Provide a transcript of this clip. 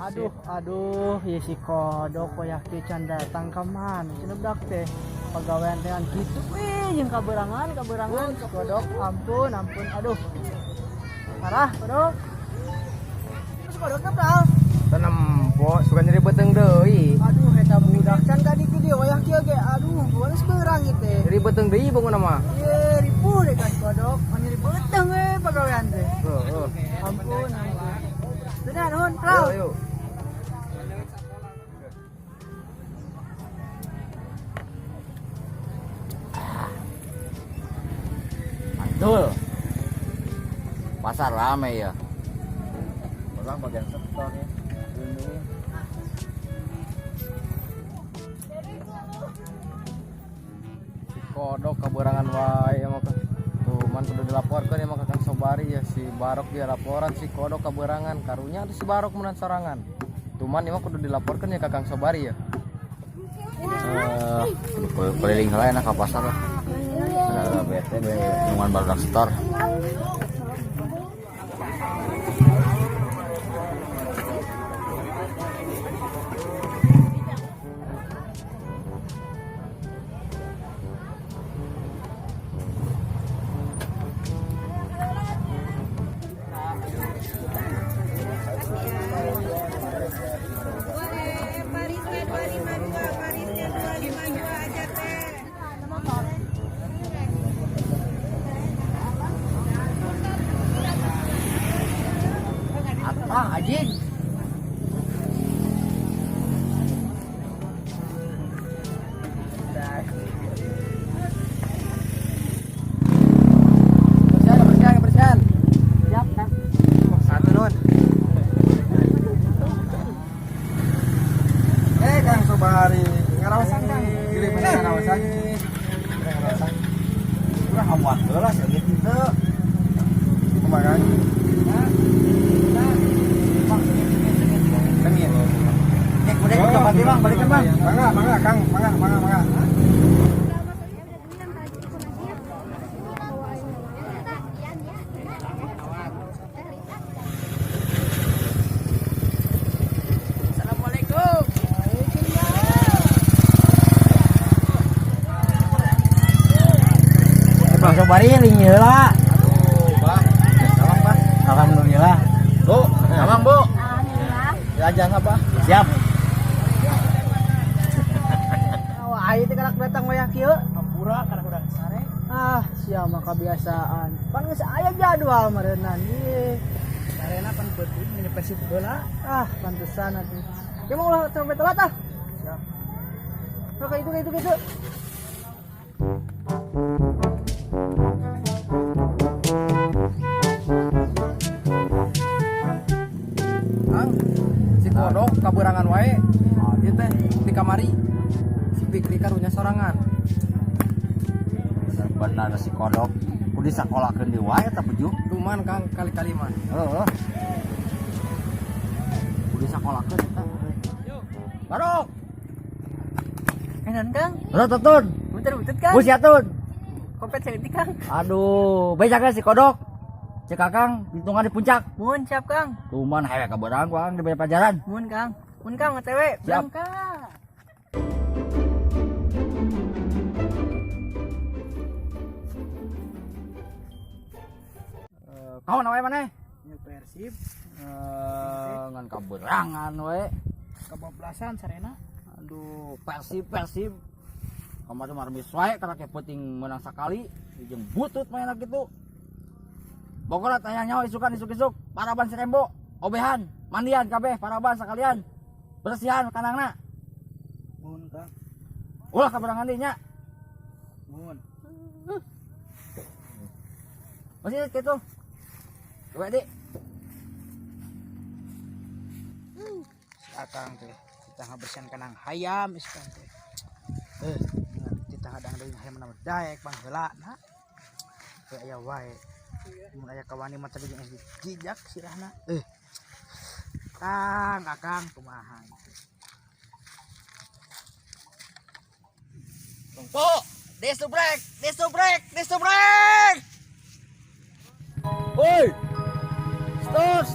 Aduh, ya si kodok koyak can datang ke mana? Cenebdak teh pegawaian dengan gitu. Jeung kaberangan si kodok. Ampun. Aduh. Parah, kodok. Si kodok kapal. Tanam po suka nyeri beteng deui. Aduh, eta budak can ka di video koyak kieu ge. Aduh, geus beurang ieu teh. Nyeri beteng deui bangun mah. Ye, ripuh deh kan kodok. Nyeri beteng we pegawaian teh. Ampun. Sudah, nuhun, Kral. Yuk. Mantul. Pasar rame ya. Orang bagian sektor ya. Ini. Si kodok kaberangan wae mah tuh man kudu dilaporkan ya mah Kang Sobari ya si Barok dia laporan si kodok kaberangan karunya ada si Barok menan sorangan. Tuman ya mah kudu dilaporkan ya Kang Sobari ya. Keliling heula enak ka pasar lah. Ada bete be nungan barudak store. Anjing. Bersihan. Siap, Kang. Satu nun. Kang Sobari, ngarawasan Kang. Kirim ngarawasan. Ngarawasan. Udah amat heula segit teu. Kumaha? Balikan bang, mangga Kang, mangga. Assalamualaikum. Bang Sobari linya heula. Bang. Salam, Pak. Alhamdulillah. Bu, abang, Bu. Alhamdulillah. Jajan apa? Siap. Ayo teh kalak datang wayak kieu. Hampura kana urang sare. Sia mah kebiasaan. Pan geus aya jadwal meureunnan ieu. Sarena pan beuteung menyepesi bola. Pantesan atuh. Ya mau ulah sampai telat ah. Siap. Kayak itu. Kang, si kodok kaberangan wae. Ieu teh di kamari. Si Fikri karunya sorangan. Bener si kodok. Kudu disakolakeun di wae eta beju. Tuman Kang kali-kali mah. Heeh. Kudu disakolakeun eta. Barok. Enan Kang. Tutun. Butut Kang. Bus yatun. Kopet seliti Kang. Aduh, bejaga si kodok. Cek Kang, hitungan di puncak. Mun siap Kang. Tuman hawe kaberangan Kang di banyak pelajaran. Mun Kang OTW Siap. berangkat. Kawan wae maneh? New Persib Ngan kaberangan we. kebablasan sarena. Aduh, Persib. Kamari marmis wae karena ke penting menang sekali, jeung butut main gitu. Pokoknya tanya nyawa isuk. Paraban serembo, obehan, mandian kabeh, paraban sekalian. Bersihan kanangna. Mun Kang. Ulah kaberangan dinya. Mun. Masih gitu. Coba di. Akang teh kita ngabersihan kanang hayam iskan teh. Kita hadang deui hayam nama daek bang heula na. Teu aya wae. Mun aya kawani mah tadi geus dijijak sirahna. Akang kumaha. Tunggu. Desubrek. Woi. Stop.